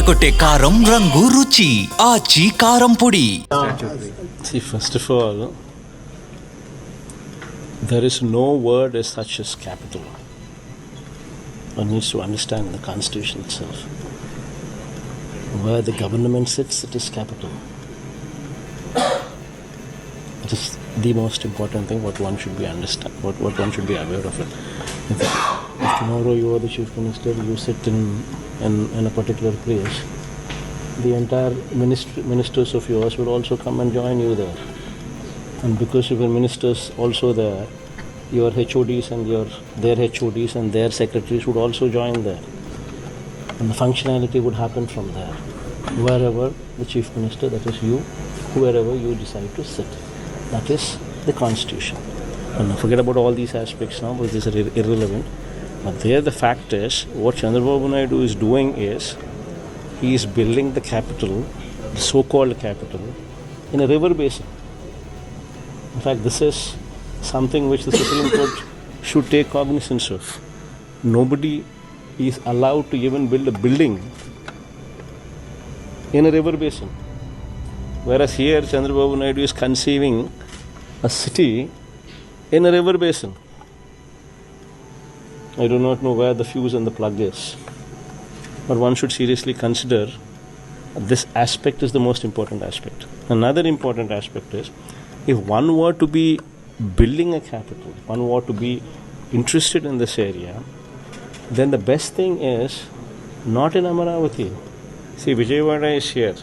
అదరకొట్టే కారం రంగు రుచి ఆచి కారం పొడి. See, first of all, there is no word as such as capital. One needs to understand the constitution itself. Where the government sits, it is capital. It is the most important thing what one should be understand, what one should be aware of it. If tomorrow you are the chief minister, you sit in a particular place, the entire ministers of yours will also come and join you there. And because of your ministers also there, your HODs and their HODs and their secretaries would also join there. And the functionality would happen from there. Wherever the chief minister, that is you, wherever you decide to sit. That is the constitution. And forget about all these aspects now because these are irrelevant. But there the fact is, what Chandrababu Naidu is doing is, he is building the capital, the so-called capital, in a river basin. In fact, this is something which the Supreme Court should take cognizance of. Nobody is allowed to even build a building in a river basin. Whereas here, Chandrababu Naidu is conceiving a city in a river basin. I do not know where the fuse and the plug is. But one should seriously consider this aspect is the most important aspect. Another important aspect is, if one were to be building a capital, one were to be interested in this area, then the best thing is not in Amaravati. See, Vijayawada is here,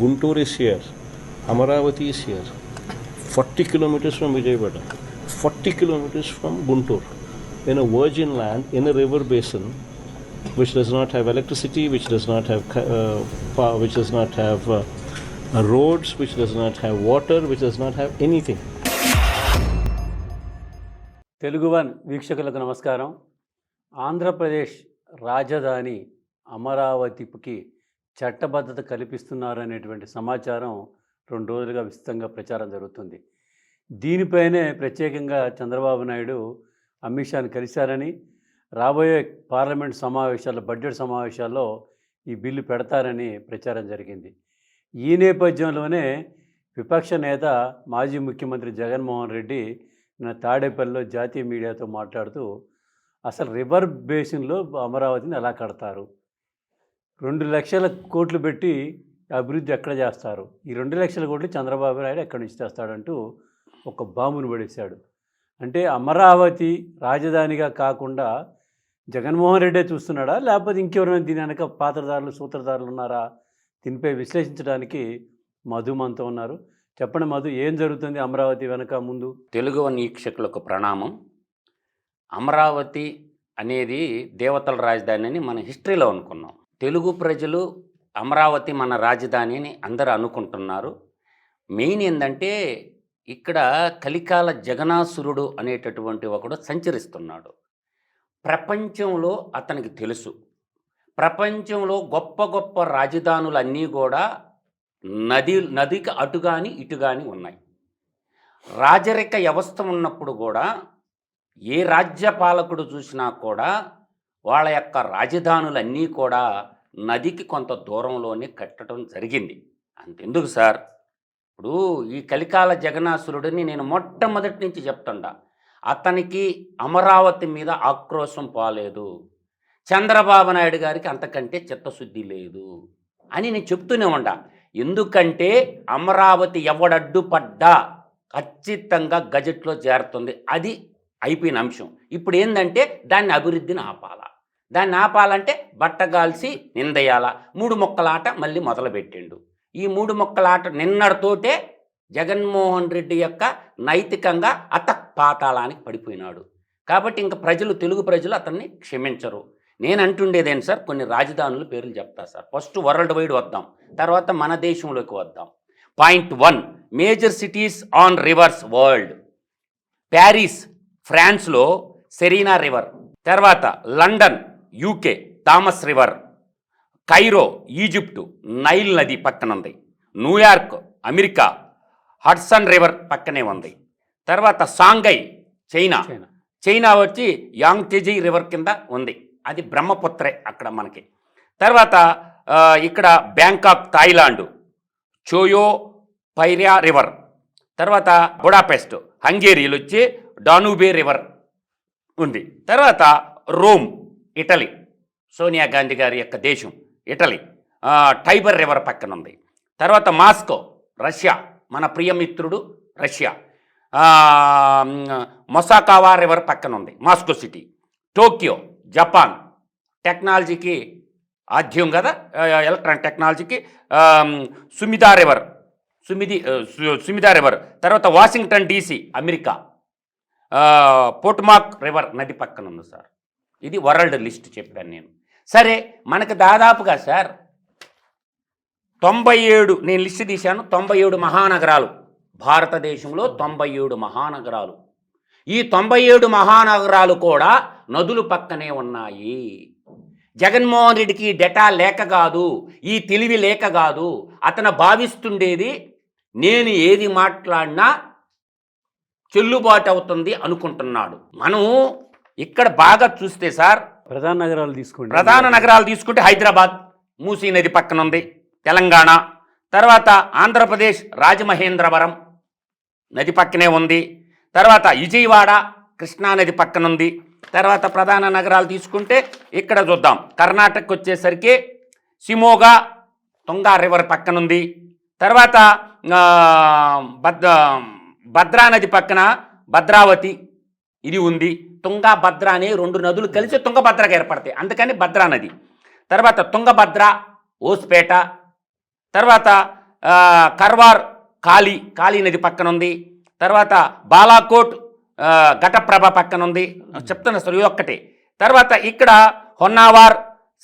Guntur is here, Amaravati is here, 40 kilometers from Vijayawada, 40 kilometers from Guntur, in a virgin land, in a river basin, which does not have electricity, which does not have power, which does not have roads, which does not have water, which does not have anything. Telugu one వీక్షకులకు నమస్కారం. ఆంధ్రప్రదేశ్ రాజధాని అమరావతికి చట్టబద్ధత కల్పిస్తున్నారనేటువంటి సమాచారం 2 రోజులుగా విస్తృతంగా ప్రచారం జరుగుతుంది. దీనిపైనే ప్రత్యేకంగా చంద్రబాబు నాయుడు అమిత్ షాని కలిశారని, రాబోయే పార్లమెంట్ సమావేశాల్లో, బడ్జెట్ సమావేశాల్లో ఈ బిల్లు పెడతారని ప్రచారం జరిగింది. ఈ నేపథ్యంలోనే విపక్ష నేత మాజీ ముఖ్యమంత్రి జగన్మోహన్ రెడ్డి నిన్న తాడేపల్లిలో జాతీయ మీడియాతో మాట్లాడుతూ, అసలు రివర్ బేసిన్లో అమరావతిని ఎలా కడతారు, 2 లక్షల కోట్లు పెట్టి అభివృద్ధి ఎక్కడ చేస్తారు, ఈ 2 లక్షల కోట్లు చంద్రబాబు నాయుడు ఎక్కడి నుంచి తెస్తాడంటూ ఒక బాంబును పడేశాడు. అంటే అమరావతి రాజధానిగా కాకుండా జగన్మోహన్ రెడ్డే చూస్తున్నాడా, లేకపోతే ఇంకెవరైనా దీని వెనక పాత్రదారులు సూత్రధారులు ఉన్నారా? దీనిపై విశ్లేషించడానికి మధు మనతో ఉన్నారు. చెప్పండి మధు, ఏం జరుగుతుంది అమరావతి వెనక ముందు? తెలుగు వన్ వీక్షకులకు ప్రణామం. అమరావతి అనేది దేవతల రాజధాని అని మన హిస్టరీలో అనుకున్నాం. తెలుగు ప్రజలు అమరావతి మన రాజధాని అని అందరూ అనుకుంటున్నారు. మెయిన్ ఏంటంటే ఇక్కడ కలికాల జగనాసురుడు అనేటటువంటి ఒకడు సంచరిస్తున్నాడు. ప్రపంచంలో అతనికి తెలుసు, ప్రపంచంలో గొప్ప గొప్ప రాజధానులన్నీ కూడా నదికి అటు కానీ ఇటు కానీ ఉన్నాయి. రాజరిక వ్యవస్థ ఉన్నప్పుడు కూడా ఏ రాజ్య పాలకుడు చూసినా కూడా వాళ్ళ యొక్క రాజధానులన్నీ కూడా నదికి కొంత దూరంలోనే కట్టడం జరిగింది. అంతెందుకు సార్, ఇప్పుడు ఈ కలికాల జగనాసురుడిని నేను మొట్టమొదటి నుంచి చెప్తుండా, అతనికి అమరావతి మీద ఆక్రోశం పోలేదు, చంద్రబాబు నాయుడు గారికి అంతకంటే చిత్తశుద్ధి లేదు అని నేను చెప్తూనే ఉండా. ఎందుకంటే అమరావతి ఎవడడ్డుపడ్డా ఖచ్చితంగా గజెట్లో చేరుతుంది, అది అయిపోయిన అంశం. ఇప్పుడు ఏంటంటే దాన్ని అభివృద్ధిని ఆపాలా, దాన్ని ఆపాలంటే బట్టగాల్సి నిందయాల 3 మొక్కలాట మళ్ళీ మొదలుపెట్టిండు. ఈ 3 మొక్కలాట నిన్నటితోటే జగన్మోహన్ రెడ్డి యొక్క నైతికంగా పాతాళానికి పడిపోయినాడు. కాబట్టి ఇంకా తెలుగు ప్రజలు అతన్ని క్షమించరు. నేను అంటుండేదేం సార్, కొన్ని రాజధానుల పేర్లు చెప్తా సార్. ఫస్ట్ వరల్డ్ వైడ్ వద్దాం, తర్వాత మన దేశంలోకి వద్దాం. Point 1, major cities on rivers world. Paris ఫ్రాన్స్లో సెరీనా రివర్, తర్వాత London UK Thomas river, Cairo Egypt Nile నది పక్కన ఉంది, న్యూయార్క్ అమెరికా హడ్సన్ రివర్ పక్కనే ఉంది, తర్వాత సాంఘై చైనా వచ్చి యాంగ్జీ రివర్ కింద ఉంది, అది బ్రహ్మపుత్రే అక్కడ మనకి. తర్వాత ఇక్కడ బ్యాంకాక్ థాయిలాండ్, చోయో పైరియా రివర్, తర్వాత బుడాపెస్ట్ హంగేరీలో వచ్చి డానూబే రివర్ ఉంది. తర్వాత రోమ్ ఇటలీ, సోనియా గాంధీ గారి యొక్క దేశం ఇటలీ, టైబర్ రివర్ పక్కన ఉంది. తర్వాత మాస్కో రష్యా, మన ప్రియమిత్రుడు రష్యా, మొసాకావా రివర్ పక్కన ఉంది మాస్కో సిటీ. టోక్యో జపాన్, టెక్నాలజీకి ఆద్యం కదా, ఎలక్ట్రానిక్ టెక్నాలజీకి సుమిదా రివర్. తర్వాత వాషింగ్టన్ డీసీ అమెరికా, పోటమాక్ రివర్ నది పక్కన ఉంది సార్. ఇది వరల్డ్ లిస్ట్ చెప్పాను నేను. సరే, మనకు దాదాపుగా సార్ 97 నేను లిస్ట్ తీశాను, 97 మహానగరాలు భారతదేశంలో 97 మహానగరాలు. ఈ 97 మహానగరాలు కూడా నదులు పక్కనే ఉన్నాయి. జగన్మోహన్ రెడ్డికి డేటా లేక కాదు, ఈ తెలివి లేక కాదు, అతను భావిస్తుండేది నేను ఏది మాట్లాడినా చెల్లుబాటు అవుతుంది అనుకుంటున్నాడు. మనం ఇక్కడ బాగా చూస్తే సార్, ప్రధాన నగరాలు తీసుకోండి. ప్రధాన నగరాలు తీసుకుంటే హైదరాబాద్ మూసీ నది పక్కన ఉంది, తెలంగాణ. తర్వాత ఆంధ్రప్రదేశ్ రాజమహేంద్రవరం నది పక్కనే ఉంది. తర్వాత విజయవాడ కృష్ణా నది పక్కన ఉంది. తర్వాత ప్రధాన నగరాలు తీసుకుంటే ఇక్కడ చూద్దాం, కర్ణాటక వచ్చేసరికి సిమోగా తుంగా రివర్ పక్కన ఉంది. తర్వాత భద్రా నది పక్కన భద్రావతి ఇది ఉంది. తుంగా భద్ర అనే 2 నదులు కలిసి తుంగభద్రగా ఏర్పడతాయి, అందుకని భద్రా నది. తర్వాత తుంగభద్ర ఓస్పేట. తర్వాత కర్వార్ కాళీ నది పక్కన ఉంది. తర్వాత బాలాకోట్ ఘటప్రభ పక్కన ఉంది. చెప్తున్నా సార్, ఇది ఒక్కటే. తర్వాత ఇక్కడ హొన్నావార్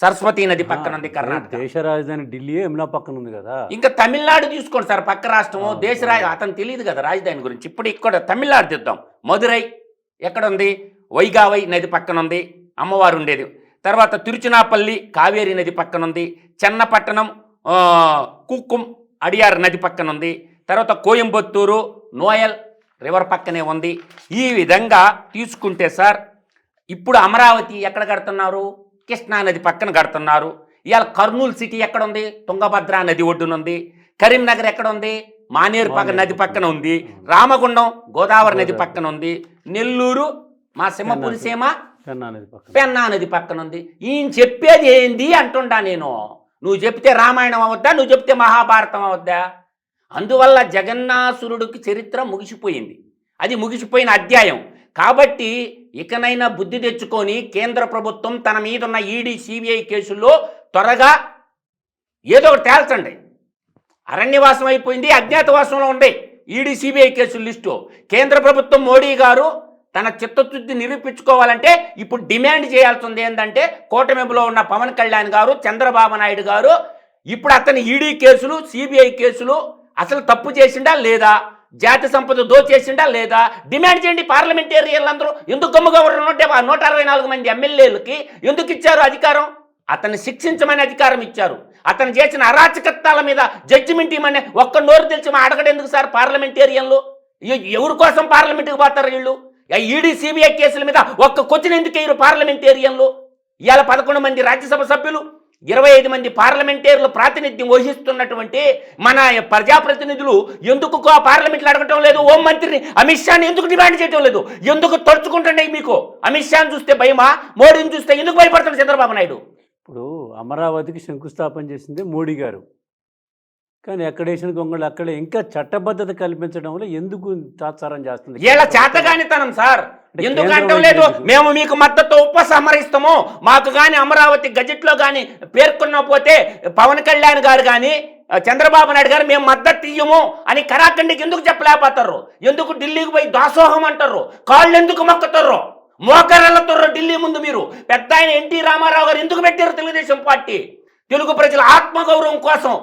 సరస్వతి నది పక్కన ఉంది కర్ణాటక. దేశ రాజధాని ఢిల్లీ యమునా పక్కన ఉంది కదా. ఇంకా తమిళనాడు తీసుకోండి సార్, పక్క రాష్ట్రము. దేశ అతను తెలియదు కదా రాజధాని గురించి. ఇప్పుడు ఇక్కడ తమిళనాడు తీద్దాం. మదురై ఎక్కడ ఉంది? వైగావై నది పక్కన ఉంది, అమ్మవారు ఉండేది. తర్వాత తిరుచునాపల్లి కావేరీ నది పక్కన ఉంది. చెన్నపట్టణం కుక్కుం అడియార్ నది పక్కన ఉంది. తర్వాత కోయంబత్తూరు నోయల్ రివర్ పక్కనే ఉంది. ఈ విధంగా తీసుకుంటే సార్, ఇప్పుడు అమరావతి ఎక్కడ కడుతున్నారు? కృష్ణా నది పక్కన కడుతున్నారు. ఇవాళ కర్నూలు సిటీ ఎక్కడ ఉంది? తుంగభద్ర నది ఒడ్డునుంది. కరీంనగర్ ఎక్కడ ఉంది? మానేరు నది పక్కన ఉంది. రామగుండం గోదావరి నది పక్కన ఉంది. నెల్లూరు మా సింహపురి సీమ పెన్నా నది పక్కన ఉంది. ఈయన చెప్పేది ఏంది అంటుండా నేను. నువ్వు చెప్తే రామాయణం అవద్దా? నువ్వు చెప్తే మహాభారతం అవద్దా? అందువల్ల జగన్నాసురుడికి చరిత్ర ముగిసిపోయింది. అది ముగిసిపోయిన అధ్యాయం. కాబట్టి ఇకనైనా బుద్ధి తెచ్చుకొని కేంద్ర ప్రభుత్వం తన మీద ఉన్న ఈడీ సిబిఐ కేసుల్లో త్వరగా ఏదో ఒకటి తేల్చండి. అరణ్యవాసం అయిపోయింది, అజ్ఞాతవాసంలో ఉండే ఈడీ సిబిఐ కేసుల లిస్టు. కేంద్ర ప్రభుత్వం మోడీ గారు తన చిత్తశుద్ధి నిరూపించుకోవాలంటే ఇప్పుడు డిమాండ్ చేయాల్సింది ఏంటంటే, కూటమిలో ఉన్న పవన్ కళ్యాణ్ గారు, చంద్రబాబు నాయుడు గారు ఇప్పుడు అతని ఈడీ కేసులు సిబిఐ కేసులు అసలు తప్పు చేసిండా లేదా, జాతి సంపద దోచేసిండా లేదా డిమాండ్ చేయండి. పార్లమెంటేరియన్లందరూ ఎందుకు గమ్ముగా 164 మంది ఎమ్మెల్యేలకి ఎందుకు ఇచ్చారు అధికారం? అతన్ని శిక్షించమని అధికారం ఇచ్చారు. అతను చేసిన అరాచకత్వాల మీద జడ్జిమెంట్ ఇవ్వమని ఒక్క నోరు తెలిసి అడగడెందుకు సార్ పార్లమెంటేరియన్లు? ఎవరి కోసం పార్లమెంట్కి పోతారు వీళ్ళు? ఈడీ సిబిఐ కేసుల మీద ఒక్క క్వశ్చన్ ఎందుకు వేయరు పార్లమెంటేరియన్లు? ఇవాళ 11 మంది రాజ్యసభ సభ్యులు, 25 మంది పార్లమెంటేరియన్లు ప్రాతినిధ్యం వహిస్తున్నటువంటి మన ప్రజాప్రతినిధులు ఎందుకు పార్లమెంట్లో అడగటం లేదు? హోం మంత్రిని అమిత్ షాని ఎందుకు డిమాండ్ చేయటం లేదు? ఎందుకు తడుచుకుంటుండే మీకు? అమిత్ షాని చూస్తే భయమా? మోడీని చూస్తే ఎందుకు భయపడుతుంది చంద్రబాబు నాయుడు? ఇప్పుడు అమరావతికి శంకుస్థాపన చేసింది మోడీ గారు, కానీ ఎక్కడ వేసిన గొంగళి అక్కడే. ఇంకా చట్టబద్ధత కల్పించడంలో ఎందుకు తాత్సారం చేస్తుంది? ఇలా చేతగానితనం సార్. ఎందుకు అంటం లేదు? మేము మీకు మద్దతు ఉపసంహరిస్తాము, మాకు కానీ అమరావతి గజెట్లో కానీ పేర్కొనకపోతే పవన్ కళ్యాణ్ గారు కానీ చంద్రబాబు నాయుడు గారు మేము మద్దతు ఇయ్యము అని కరాఖండికి ఎందుకు చెప్పలేకపోతారు? ఎందుకు ఢిల్లీకి పోయి దాసోహం అంటారు? కాళ్ళు ఎందుకు మొక్కుతారు? మోకరెళ్ళతారు ఢిల్లీ ముందు. మీరు పెద్ద ఆయన ఎన్టీ రామారావు గారు ఎందుకు పెట్టారు తెలుగుదేశం పార్టీ? తెలుగు ప్రజల ఆత్మగౌరవం కోసం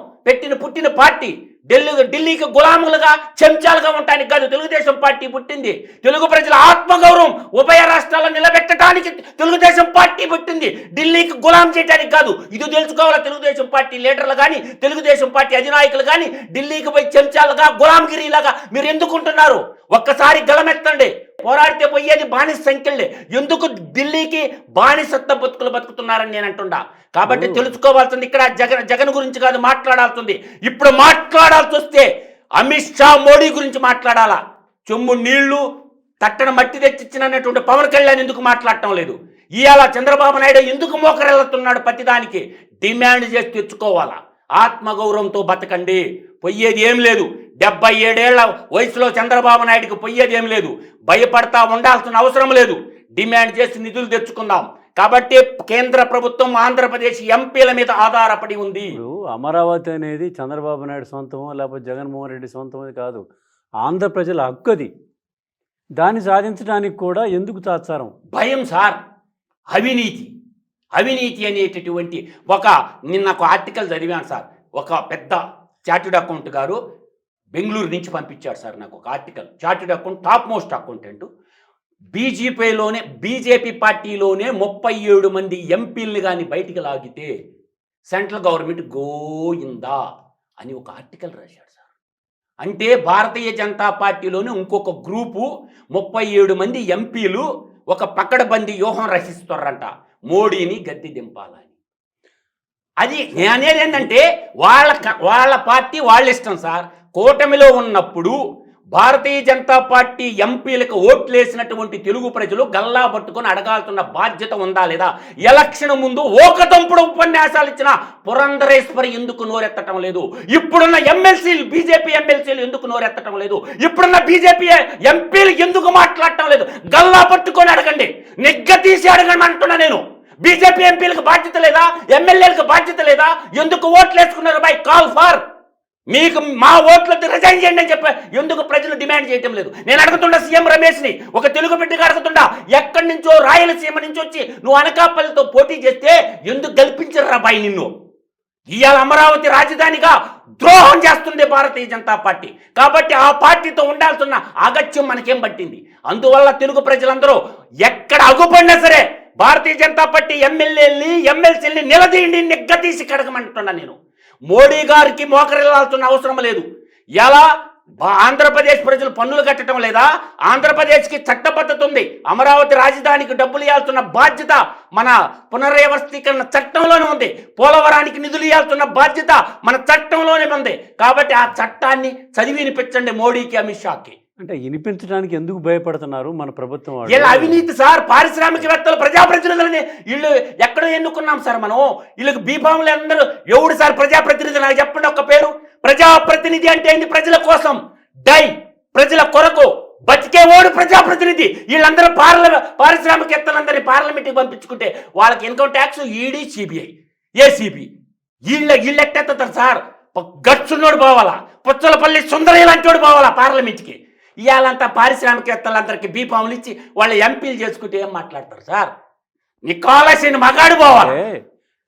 పుట్టిన పార్టీ. ఢిల్లీకి గులాములుగా చెంచాలుగా ఉండటానికి కాదు తెలుగుదేశం పార్టీ పుట్టింది. తెలుగు ప్రజల ఆత్మగౌరవం ఉభయ రాష్ట్రాల్లో నిలబెట్టడానికి తెలుగుదేశం పార్టీ పుట్టింది, ఢిల్లీకి గులాం చేయడానికి కాదు. ఇది తెలుసుకోవాలా తెలుగుదేశం పార్టీ లీడర్లు కానీ, తెలుగుదేశం పార్టీ అధినాయకులు కానీ. ఢిల్లీకి పోయి చెంచాలుగా గులాంగిరిలాగా మీరు ఎందుకుంటున్నారు? ఒక్కసారి గలమెత్తండి. పోరాడితే పోయేది బానిస సంఖ్యలే. ఎందుకు ఢిల్లీకి బానిసత్వ బతుకులు బతుకుతున్నారని నేను అంటుండా. కాబట్టి తెలుసుకోవాల్సింది ఇక్కడ జగన్ గురించి కాదు మాట్లాడాల్సింది. ఇప్పుడు మాట్లాడాల్సి వస్తే అమిత్ షా మోడీ గురించి మాట్లాడాలా. చెమ్ము నీళ్లు తట్టన మట్టి తెచ్చిచ్చినటువంటి పవన్ కళ్యాణ్ ఎందుకు మాట్లాడటం లేదు? ఇవాళ చంద్రబాబు నాయుడు ఎందుకు మోకరెళ్తున్నాడు? ప్రతిదానికి డిమాండ్ చేసి తెచ్చుకోవాలా. ఆత్మగౌరవంతో బతకండి. పొయ్యేది ఏం లేదు. 77 ఏళ్ల వయసులో చంద్రబాబు నాయుడికి పొయ్యేది ఏం లేదు. భయపడతా ఉండాల్సిన అవసరం లేదు. డిమాండ్ చేసి నిధులు తెచ్చుకుందాం. కాబట్టి కేంద్ర ప్రభుత్వం ఆంధ్రప్రదేశ్ ఎంపీల మీద ఆధారపడి ఉంది. అమరావతి అనేది చంద్రబాబు నాయుడు సొంతమో లేకపోతే జగన్మోహన్ రెడ్డి సొంతమో కాదు, ఆంధ్ర ప్రజల హక్కు అది. దాన్ని సాధించడానికి కూడా ఎందుకు తాత్సారం? భయం సార్. అవినీతి అనేటటువంటి నిన్న ఒక ఆర్టికల్ చదివాను సార్. ఒక పెద్ద చార్టెడ్ అకౌంట్ గారు బెంగళూరు నుంచి పంపించాడు సార్ నాకు ఒక article. Chartered account top most accountant BJP పార్టీలోనే 37 మంది ఎంపీల్ని కానీ బయటికి లాగితే సెంట్రల్ గవర్నమెంట్ గోయిందా అని ఒక ఆర్టికల్ రాశాడు సార్. అంటే భారతీయ జనతా పార్టీలోనే ఇంకొక గ్రూపు 37 మంది ఎంపీలు ఒక పకడ్బందీ వ్యూహం రచిస్తారంట మోడీని గద్దె దింపాలని. అది నేను అనేది ఏంటంటే వాళ్ళ పార్టీ వాళ్ళ ఇష్టం సార్. కూటమిలో ఉన్నప్పుడు భారతీయ జనతా పార్టీ ఎంపీలకు ఓట్లు వేసినటువంటి తెలుగు ప్రజలు గల్లా పట్టుకొని అడగాల్సిన బాధ్యత ఉందా లేదా? ఎలక్షన్ ముందు ఓకతంపుడు ఉపన్యాసాలు ఇచ్చిన పురంధరేశ్వరి ఎందుకు నోరెత్తటం లేదు? ఇప్పుడున్న ఎమ్మెల్సీలు బీజేపీ ఎమ్మెల్సీలు ఎందుకు నోరెత్తటం లేదు? ఇప్పుడున్న బీజేపీ ఎంపీలు ఎందుకు మాట్లాడటం లేదు? గల్లా పట్టుకొని అడగండి, నిగ్గతీసి అడగండి అంటున్నా నేను. బీజేపీ ఎంపీలకు బాధ్యత లేదా? ఎమ్మెల్యేలకు బాధ్యత లేదా? ఎందుకు ఓట్లు వేసుకున్నారు? బై కాల్ ఫర్ మీకు మా ఓట్లతో రిజైన్ చేయండి అని చెప్పి ఎందుకు ప్రజలు డిమాండ్ చేయటం లేదు? నేను అడుగుతుండా సీఎం రమేష్ని, ఒక తెలుగు బిడ్డగా అడుగుతుండా. ఎక్కడి నుంచో రాయలసీమ నుంచి వచ్చి నువ్వు అనకాపల్లితో పోటీ చేస్తే ఎందుకు గెలిపించరు బాయ్ నిన్ను? ఇవాళ అమరావతి రాజధానిగా ద్రోహం చేస్తుంది భారతీయ జనతా పార్టీ. కాబట్టి ఆ పార్టీతో ఉండాల్సిన అగత్యం మనకేం పట్టింది? అందువల్ల తెలుగు ప్రజలందరూ ఎక్కడ అగుపడినా సరే భారతీయ జనతా పార్టీ ఎమ్మెల్యేని ఎమ్మెల్సీని నిలదీయండి, నిగ్గతీసి కడగమంటున్నా నేను. మోడీ గారికి మోకరిల్లాల్సిన అవసరం లేదు. ఎలా ఆంధ్రప్రదేశ్ ప్రజలు పన్నులు కట్టడం లేదా? ఆంధ్రప్రదేశ్కి చట్టబద్ధత ఉంది. అమరావతి రాజధానికి డబ్బులు ఇవ్వాల్సిన బాధ్యత మన పునర్వ్యవస్థీకరణ చట్టంలోనే ఉంది. పోలవరానికి నిధులు ఇవ్వాల్సిన బాధ్యత మన చట్టంలోనే ఉంది. కాబట్టి ఆ చట్టాన్ని చదివి వినిపించండి మోడీకి, అమిత్ షాకి. అంటే వినిపించడానికి ఎందుకు భయపడుతున్నారు మన ప్రభుత్వం? ఇలా అవినీతి సార్. పారిశ్రామికవేత్తలు ప్రజాప్రతినిధులని వీళ్ళు ఎక్కడో ఎన్నుకున్నాం సార్ మనం. వీళ్ళకి బీఫాములు అందరూ ఎవడు సార్ ప్రజాప్రతినిధి? నాకు చెప్పండి ఒక్క పేరు. ప్రజాప్రతినిధి అంటే ఏంటి? ప్రజల కోసం ప్రజల కొరకు బతికేవాడు ప్రజాప్రతినిధి. వీళ్ళందరూ పారిశ్రామికవేత్తలందరినీ పార్లమెంట్కి పంపించుకుంటే వాళ్ళకి income tax, ED, CBI, ACB వీళ్ళు ఎట్టేస్తారు సార్. గచ్చున్నోడు పోవాలా, పుచ్చలపల్లి సుందరయ్య లాంటి వాడు పోవాలా పార్లమెంట్కి. ఇవాళంతా పారిశ్రామికవేత్తలందరికీ బీఫాములు ఇచ్చి వాళ్ళ ఎంపీలు చేసుకుంటే ఏం మాట్లాడతారు సార్? నీ కావాల్సిన మగాడు పోవాలి.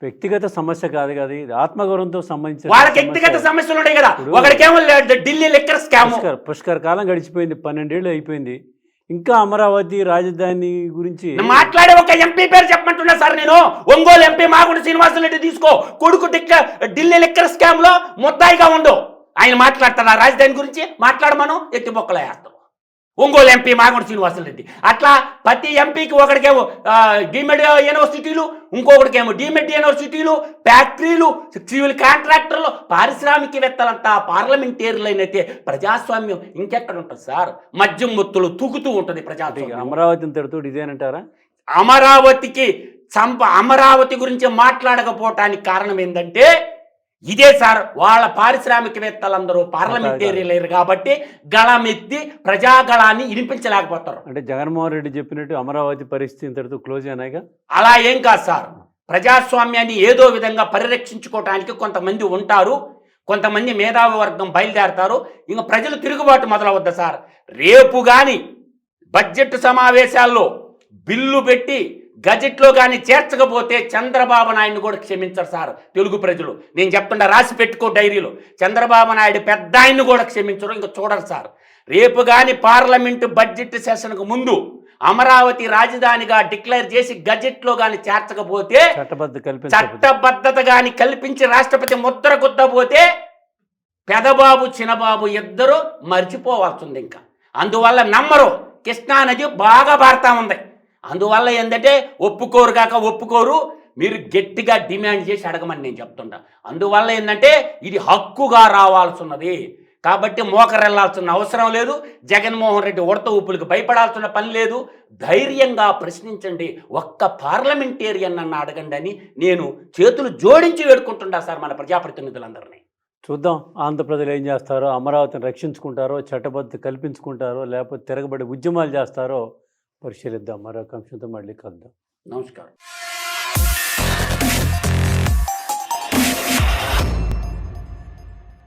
వ్యక్తిగత సమస్య కాదు కదా ఇది, ఆత్మగౌరవంతో సంబంధించిన వాళ్ళకి వ్యక్తిగత సమస్యలు ఉన్నాయి కదా. ఒకడికేమో ఢిల్లీ లిక్కర్ స్కామ్. పుష్కర కాలం గడిచిపోయింది, 12 ఏళ్ళు అయిపోయింది. ఇంకా అమరావతి రాజధాని గురించి మాట్లాడే ఒక ఎంపీ పేరు చెప్పమంటున్నా సార్ నేను. ఒంగోలు ఎంపీ మాగుంట శ్రీనివాసరెడ్డి తీసుకో. కొడుకు ఢిల్లీ లిక్కర్ స్కామ్ లో ముద్దాయిగా ఉండు. ఆయన మాట్లాడతాడు రాజధాని గురించి? మాట్లాడమను, ఎత్తి బొక్కలు వేస్తాం. ఒంగోలు ఎంపీ మాగుంట శ్రీనివాసరెడ్డి. అట్లా ప్రతి ఎంపీకి ఒకడికేమో డీమెడ్ యూనివర్సిటీలు, ఇంకొకటికేమో డీమెడ్ యూనివర్సిటీలు, ఫ్యాక్టరీలు, సివిల్ కాంట్రాక్టర్లు, పారిశ్రామికవేత్తలంతా పార్లమెంటేరియర్లైనైతే ప్రజాస్వామ్యం ఇంకెక్కడ ఉంటుంది సార్? మద్యం మొత్తులు తూగుతూ ఉంటుంది ప్రజాస్వామ్యం. అమరావతిని తడుతూ ఇదేనంటారా? అమరావతి గురించి మాట్లాడకపోవటానికి కారణం ఏంటంటే ఇదే సార్. వాళ్ళ పారిశ్రామికవేత్తలందరూ పార్లమెంటేరియర్లు కాబట్టి గళమెత్తి ప్రజాగళాన్ని వినిపించలేకపోతారు. అంటే జగన్మోహన్ రెడ్డి చెప్పినట్టు అమరావతి పరిస్థితి ఇంతటితో క్లోజ్ అయినాయిగా. అలా ఏం కాదు సార్. ప్రజాస్వామ్యాన్ని ఏదో విధంగా పరిరక్షించుకోవటానికి కొంతమంది ఉంటారు, కొంతమంది మేధావి వర్గం బయలుదేరతారు. ఇంకా ప్రజలు తిరుగుబాటు మొదలవద్దు సార్. రేపు కానీ బడ్జెట్ సమావేశాల్లో బిల్లు పెట్టి గజెట్లో కానీ చేర్చకపోతే చంద్రబాబు నాయుడిని కూడా క్షమించరు సార్ తెలుగు ప్రజలు. నేను చెప్తుండా, రాసి పెట్టుకో డైరీలో. చంద్రబాబు నాయుడు పెద్ద ఆయన్ని కూడా క్షమించరు, ఇంకా చూడరు సార్. రేపు కానీ పార్లమెంటు బడ్జెట్ సెషన్కు ముందు అమరావతి రాజధానిగా డిక్లేర్ చేసి గజెట్లో కానీ చేర్చకపోతే, చట్టబద్ధత కానీ కల్పించి రాష్ట్రపతి ముద్ర గుద్దపోతే పెదబాబు చిన్నబాబు ఇద్దరు మర్చిపోవాల్సింది. ఇంకా అందువల్ల నమ్మరు. కృష్ణా నది బాగా పారుతా ఉంది. అందువల్ల ఏంటంటే ఒప్పుకోరు కాక ఒప్పుకోరు, మీరు గట్టిగా డిమాండ్ చేసి అడగమని నేను చెప్తుంటా. అందువల్ల ఏంటంటే ఇది హక్కుగా రావాల్సిన్నది, కాబట్టి మోకరెళ్లాల్సిన అవసరం లేదు. జగన్మోహన్ రెడ్డి ఉడత ఊపులకు భయపడాల్సిన పని లేదు. ధైర్యంగా ప్రశ్నించండి, ఒక్క పార్లమెంటేరియన్ అన్న అడగండి అని నేను చేతులు జోడించి వేడుకుంటుంటా సార్ మన ప్రజాప్రతినిధులందరినీ. చూద్దాం ఆంధ్ర ప్రజలు ఏం చేస్తారో, అమరావతిని రక్షించుకుంటారో, చట్టబద్ధత కల్పించుకుంటారో, లేకపోతే తిరగబడి ఉద్యమాలు చేస్తారో పరిశీలిద్దాం. మరొక అంశంతో మళ్ళీ కలుద్దాం. నమస్కారం.